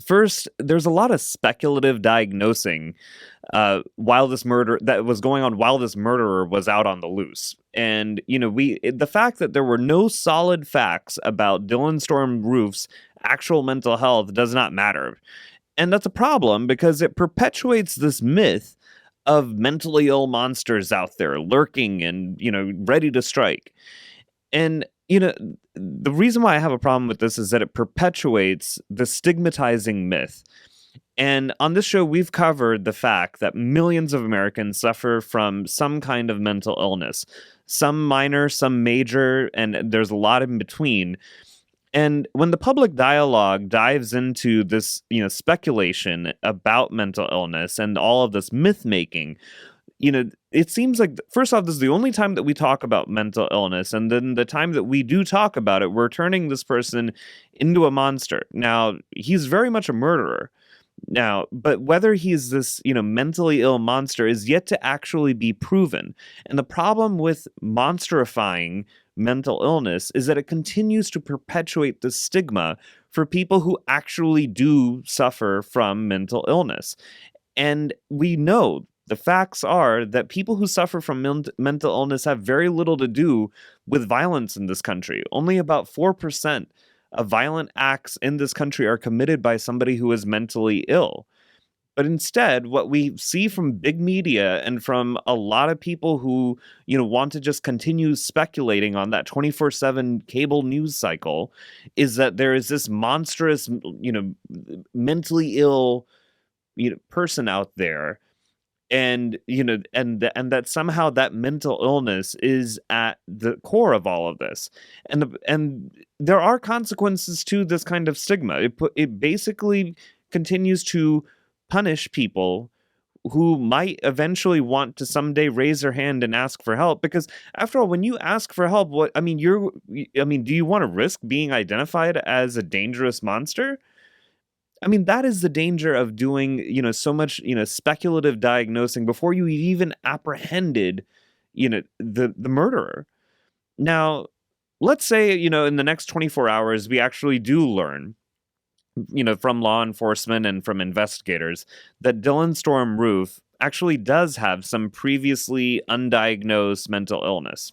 First, there's a lot of speculative diagnosing while this murderer was out on the loose. And, the fact that there were no solid facts about Dylan Storm Roof's actual mental health does not matter. And that's a problem because it perpetuates this myth of mentally ill monsters out there lurking and, ready to strike. And, the reason why I have a problem with this is that it perpetuates the stigmatizing myth. And on this show, we've covered the fact that millions of Americans suffer from some kind of mental illness, some minor, some major, and there's a lot in between. And when the public dialogue dives into this, speculation about mental illness and all of this myth making, it seems like, first off, this is the only time that we talk about mental illness. And then the time that we do talk about it, we're turning this person into a monster. Now, he's very much a murderer. Now, but whether he's this, mentally ill monster is yet to actually be proven. And the problem with monsterifying mental illness is that it continues to perpetuate the stigma for people who actually do suffer from mental illness. And we know the facts are that people who suffer from mental illness have very little to do with violence in this country. Only about 4% of violent acts in this country are committed by somebody who is mentally ill. But instead, what we see from big media and from a lot of people who, want to just continue speculating on that 24/7 cable news cycle is that there is this monstrous, mentally ill, person out there. And, and that somehow that mental illness is at the core of all of this. And there are consequences to this kind of stigma. It basically continues to punish people who might eventually want to someday raise their hand and ask for help. Because after all, when you ask for help, do you want to risk being identified as a dangerous monster? I mean, that is the danger of doing, so much, speculative diagnosing before you even apprehended, the murderer. Now, let's say, in the next 24 hours, we actually do learn, from law enforcement and from investigators that Dylan Storm Roof actually does have some previously undiagnosed mental illness.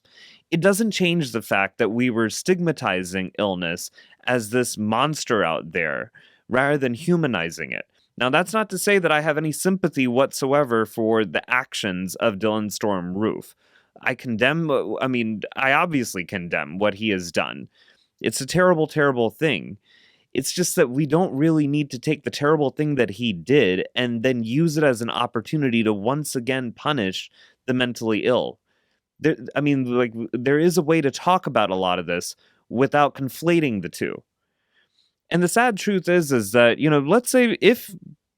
It doesn't change the fact that we were stigmatizing illness as this monster out there rather than humanizing it. Now, that's not to say that I have any sympathy whatsoever for the actions of Dylan Storm Roof. I obviously condemn what he has done. It's a terrible, terrible thing. It's just that we don't really need to take the terrible thing that he did and then use it as an opportunity to once again punish the mentally ill. There is a way to talk about a lot of this without conflating the two. And the sad truth is that, let's say if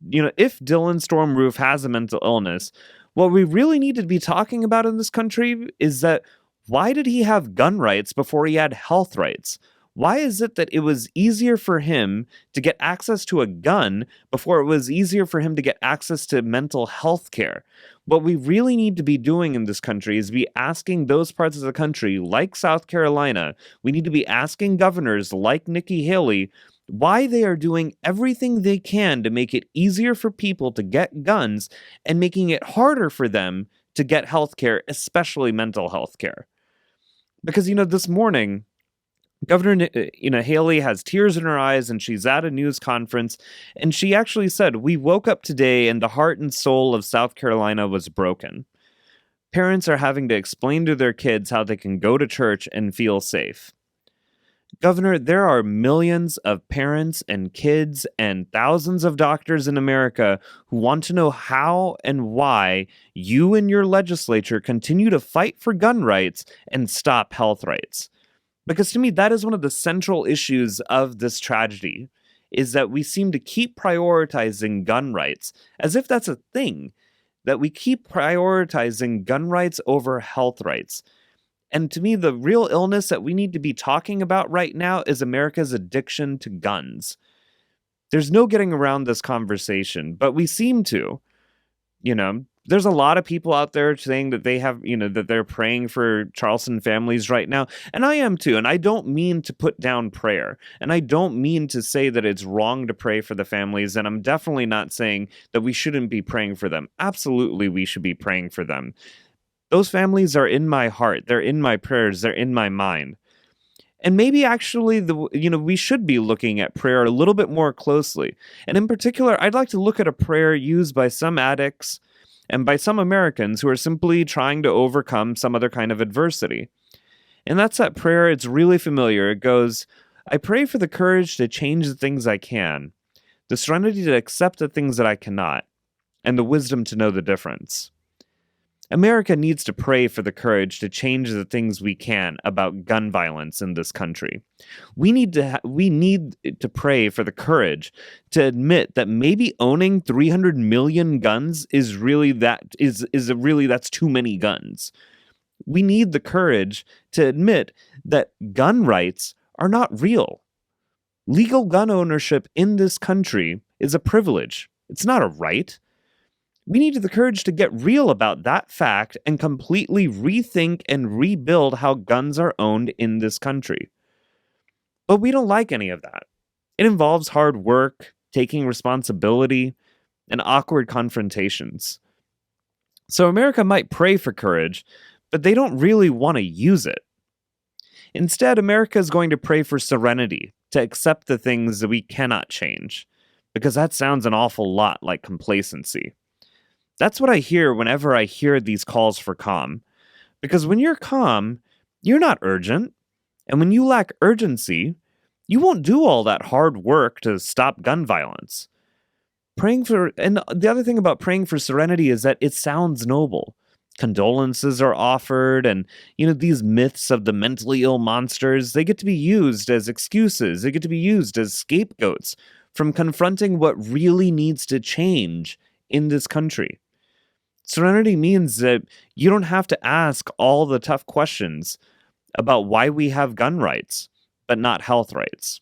Dylan Storm Roof has a mental illness, what we really need to be talking about in this country is that why did he have gun rights before he had health rights? Why is it that it was easier for him to get access to a gun before it was easier for him to get access to mental health care? What we really need to be doing in this country is be asking those parts of the country, like South Carolina, we need to be asking governors like Nikki Haley why they are doing everything they can to make it easier for people to get guns and making it harder for them to get health care, especially mental health care. Because, this morning, Governor, Haley has tears in her eyes and she's at a news conference. And she actually said, "We woke up today and the heart and soul of South Carolina was broken. Parents are having to explain to their kids how they can go to church and feel safe." Governor, there are millions of parents and kids and thousands of doctors in America who want to know how and why you and your legislature continue to fight for gun rights and stop health rights. Because to me, that is one of the central issues of this tragedy, is that we seem to keep prioritizing gun rights as if that's a thing, that we keep prioritizing gun rights over health rights. And to me, the real illness that we need to be talking about right now is America's addiction to guns. There's no getting around this conversation, but we seem to. There's a lot of people out there saying that they have, that they're praying for Charleston families right now. And I am too. And I don't mean to put down prayer. And I don't mean to say that it's wrong to pray for the families. And I'm definitely not saying that we shouldn't be praying for them. Absolutely, we should be praying for them. Those families are in my heart. They're in my prayers. They're in my mind. And maybe actually, we should be looking at prayer a little bit more closely. And in particular, I'd like to look at a prayer used by some addicts and by some Americans who are simply trying to overcome some other kind of adversity. And that's that prayer. It's really familiar. It goes, "I pray for the courage to change the things I can, the serenity to accept the things that I cannot, and the wisdom to know the difference." America needs to pray for the courage to change the things we can about gun violence in this country. We need to pray for the courage to admit that maybe owning 300 million guns is that's too many guns. We need the courage to admit that gun rights are not real. Legal gun ownership in this country is a privilege. It's not a right. We need the courage to get real about that fact and completely rethink and rebuild how guns are owned in this country. But we don't like any of that. It involves hard work, taking responsibility, and awkward confrontations. So America might pray for courage, but they don't really want to use it. Instead, America is going to pray for serenity, to accept the things that we cannot change, because that sounds an awful lot like complacency. That's what I hear whenever I hear these calls for calm. Because when you're calm, you're not urgent. And when you lack urgency, you won't do all that hard work to stop gun violence. And the other thing about praying for serenity is that it sounds noble. Condolences are offered, and these myths of the mentally ill monsters, they get to be used as excuses. They get to be used as scapegoats from confronting what really needs to change in this country. Serenity means that you don't have to ask all the tough questions about why we have gun rights, but not health rights.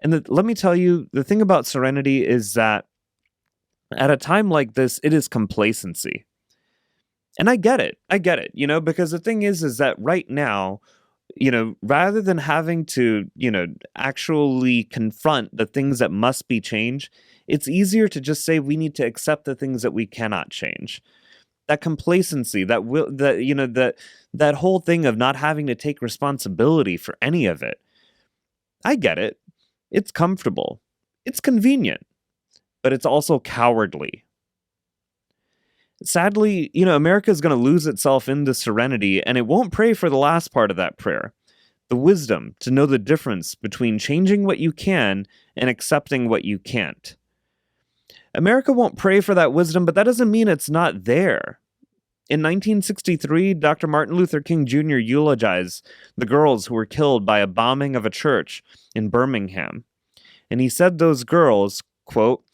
And let me tell you, the thing about serenity is that at a time like this, it is complacency. And I get it. I get it, because the thing is that right now, rather than having to, actually confront the things that must be changed, it's easier to just say we need to accept the things that we cannot change. That complacency, that whole thing of not having to take responsibility for any of it. I get it. It's comfortable. It's convenient, but it's also cowardly. Sadly, America is going to lose itself into serenity, and it won't pray for the last part of that prayer. The wisdom to know the difference between changing what you can and accepting what you can't. America won't pray for that wisdom, but that doesn't mean it's not there. In 1963, Dr. Martin Luther King Jr. eulogized the girls who were killed by a bombing of a church in Birmingham. And he said those girls, quote,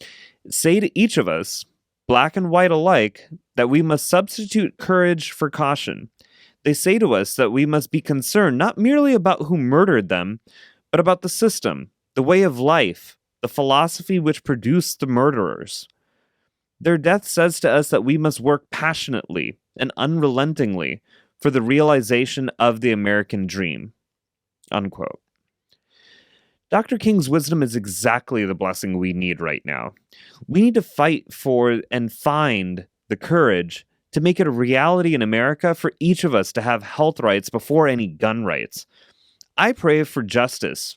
say to each of us, black and white alike, that we must substitute courage for caution. They say to us that we must be concerned not merely about who murdered them, but about the system, the way of life, the philosophy which produced the murderers. Their death says to us that we must work passionately and unrelentingly for the realization of the American dream. Unquote. Dr. King's wisdom is exactly the blessing we need right now. We need to fight for and find the courage to make it a reality in America for each of us to have health rights before any gun rights. I pray for justice,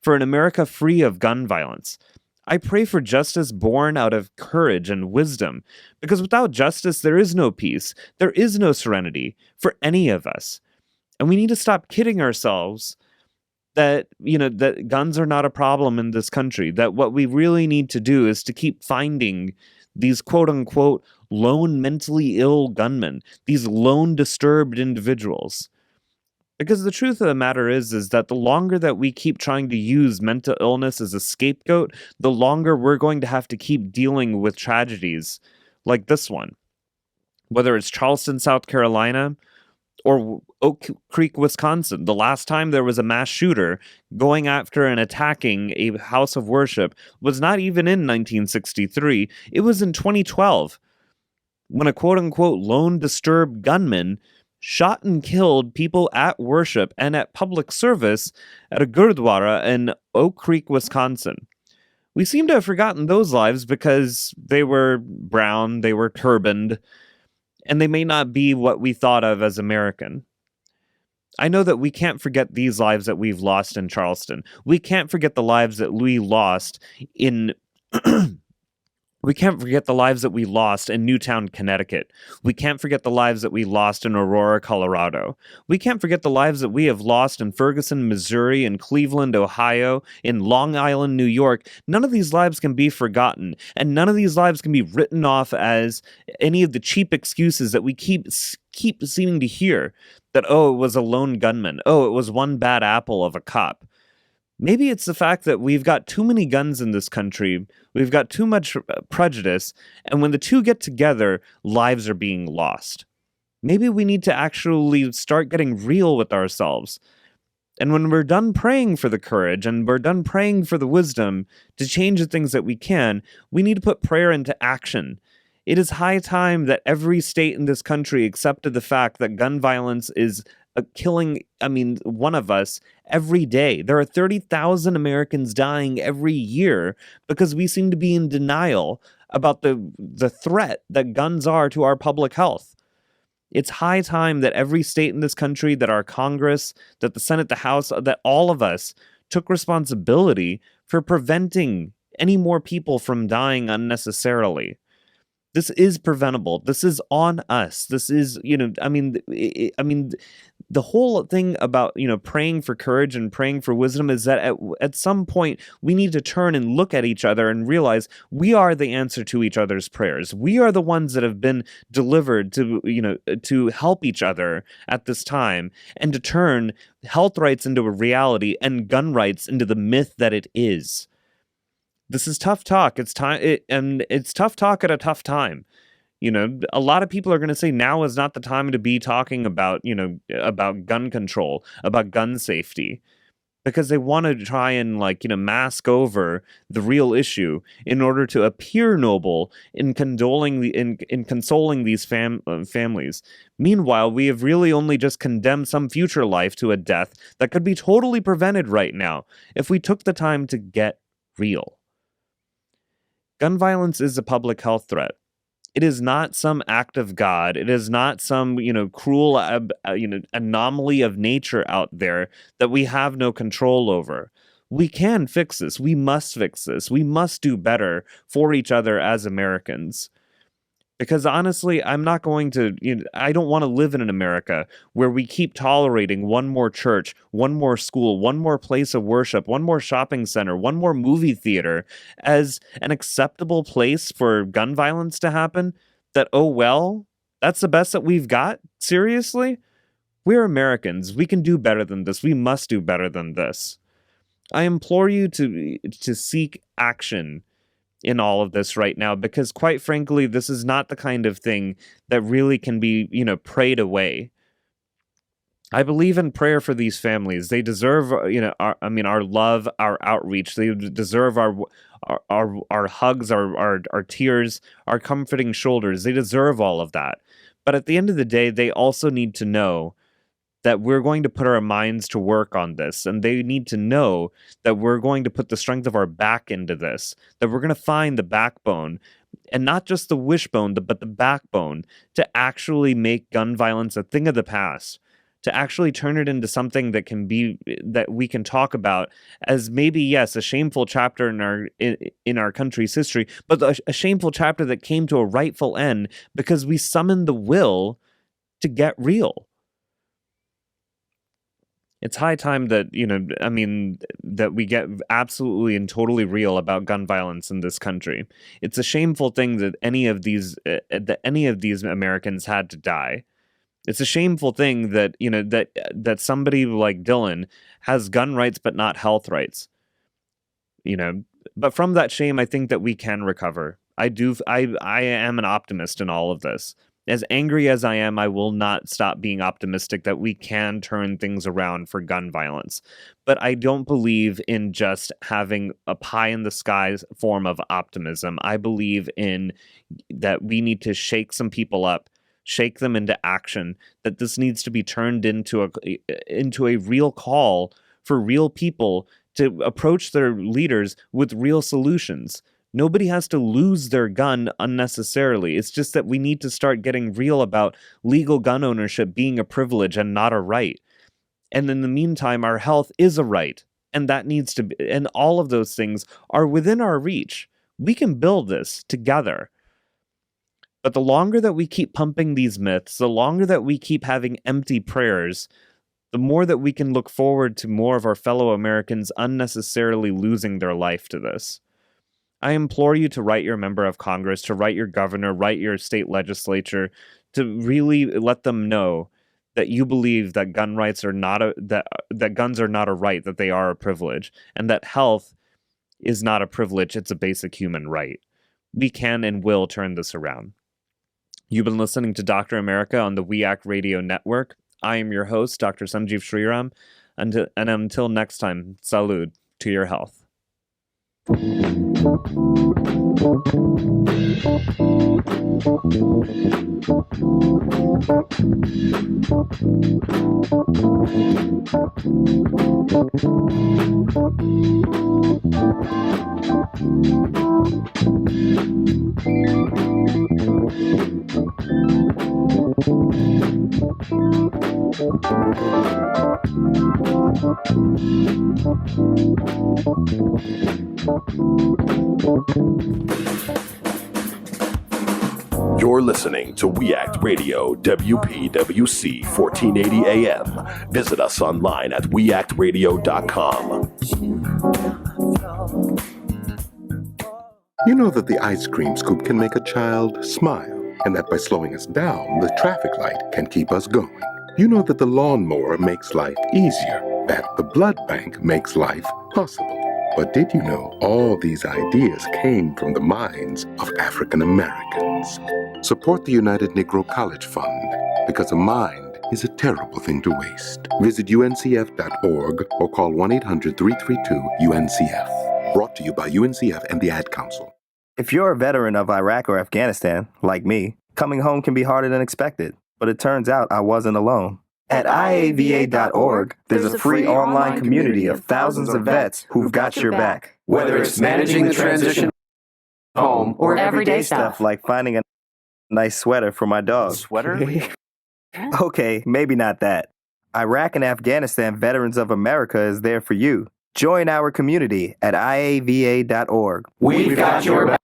for an America free of gun violence. I pray for justice born out of courage and wisdom, because without justice, there is no peace, there is no serenity for any of us. And we need to stop kidding ourselves that, that guns are not a problem in this country, that what we really need to do is to keep finding these quote unquote lone mentally ill gunmen, these lone disturbed individuals. Because the truth of the matter is that the longer that we keep trying to use mental illness as a scapegoat, the longer we're going to have to keep dealing with tragedies like this one. Whether it's Charleston, South Carolina, or Oak Creek, Wisconsin. The last time there was a mass shooter going after and attacking a house of worship was not even in 1963. It was in 2012 when a quote-unquote lone disturbed gunman shot and killed people at worship and at public service at a gurdwara in Oak Creek, Wisconsin. We seem to have forgotten those lives because they were brown, they were turbaned, and they may not be what we thought of as American. I know that we can't forget these lives that we've lost in Charleston. We can't forget the lives that we lost in we can't forget the lives that we lost in Newtown, Connecticut. We can't forget the lives that we lost in Aurora, Colorado. We can't forget the lives that we have lost in Ferguson, Missouri, in Cleveland, Ohio, in Long Island, New York. None of these lives can be forgotten, and none of these lives can be written off as any of the cheap excuses that we keep seeming to hear, that, oh, it was a lone gunman. Oh, it was one bad apple of a cop. Maybe it's the fact that we've got too many guns in this country, we've got too much prejudice, and when the two get together, lives are being lost. Maybe we need to actually start getting real with ourselves. And when we're done praying for the courage and we're done praying for the wisdom to change the things that we can, we need to put prayer into action. It is high time that every state in this country accepted the fact that gun violence is killing, one of us every day. There are 30,000 Americans dying every year because we seem to be in denial about the threat that guns are to our public health. It's high time that every state in this country, that our Congress, that the Senate, the House, that all of us took responsibility for preventing any more people from dying unnecessarily. This is preventable. This is on us. This is, the whole thing about, praying for courage and praying for wisdom is that at some point we need to turn and look at each other and realize we are the answer to each other's prayers. We are the ones that have been delivered to help each other at this time and to turn health rights into a reality and gun rights into the myth that it is. This is tough talk. It's tough talk at a tough time. A lot of people are going to say now is not the time to be talking about, about gun control, about gun safety, because they want to try and mask over the real issue in order to appear noble in consoling these families. Meanwhile, we have really only just condemned some future life to a death that could be totally prevented right now if we took the time to get real. Gun violence is a public health threat. It is not some act of God. It is not some, cruel, anomaly of nature out there that we have no control over. We can fix this. We must fix this. We must do better for each other as Americans. Because honestly, I'm not going to, I don't want to live in an America where we keep tolerating one more church, one more school, one more place of worship, one more shopping center, one more movie theater as an acceptable place for gun violence to happen. That, oh, well, that's the best that we've got? Seriously? We're Americans. We can do better than this. We must do better than this. I implore you to seek action in all of this right now, because quite frankly, this is not the kind of thing that really can be, prayed away. I believe in prayer for these families. They deserve, our love, our outreach. They deserve our hugs, our tears, our comforting shoulders. They deserve all of that. But at the end of the day, they also need to know that we're going to put our minds to work on this, and they need to know that we're going to put the strength of our back into this, that we're going to find the backbone, and not just the wishbone, but the backbone, to actually make gun violence a thing of the past, to actually turn it into something that we can talk about as maybe, yes, a shameful chapter in our country's history, but a shameful chapter that came to a rightful end because we summoned the will to get real. It's high time that, that we get absolutely and totally real about gun violence in this country. It's a shameful thing that any of these Americans had to die. It's a shameful thing that, that somebody like Dylan has gun rights but not health rights. But from that shame, I think that we can recover. I am an optimist in all of this. As angry as I am, I will not stop being optimistic that we can turn things around for gun violence. But I don't believe in just having a pie in the sky form of optimism. I believe in that we need to shake some people up, shake them into action, that this needs to be turned into a real call for real people to approach their leaders with real solutions. Nobody has to lose their gun unnecessarily. It's just that we need to start getting real about legal gun ownership being a privilege and not a right. And in the meantime, our health is a right. And that needs to be, and all of those things are within our reach. We can build this together. But the longer that we keep pumping these myths, the longer that we keep having empty prayers, the more that we can look forward to more of our fellow Americans unnecessarily losing their life to this. I implore you to write your member of Congress, to write your governor, write your state legislature, to really let them know that you believe that gun rights are not that guns are not a right, that they are a privilege, and that health is not a privilege, it's a basic human right. We can and will turn this around. You've been listening to Dr. America on the We Act Radio Network. I am your host, Dr. Sanjeev Sriram, and until next time, salud to your health. You're listening to We Act Radio, WPWC 1480 AM. Visit us online at weactradio.com. You know that the ice cream scoop can make a child smile, and that by slowing us down, the traffic light can keep us going. You know that the lawnmower makes life easier, that the blood bank makes life possible. But did you know all these ideas came from the minds of African Americans? Support the United Negro College Fund, because a mind is a terrible thing to waste. Visit uncf.org or call 1-800-332-UNCF. Brought to you by UNCF and the Ad Council. If you're a veteran of Iraq or Afghanistan, like me, coming home can be harder than expected. But it turns out I wasn't alone. At IAVA.org, there's a free online community of thousands of vets who've got your back. Whether it's managing the transition home or everyday stuff like finding a nice sweater for my dog. Sweater? Okay, maybe not that. Iraq and Afghanistan Veterans of America is there for you. Join our community at IAVA.org. We've got your back.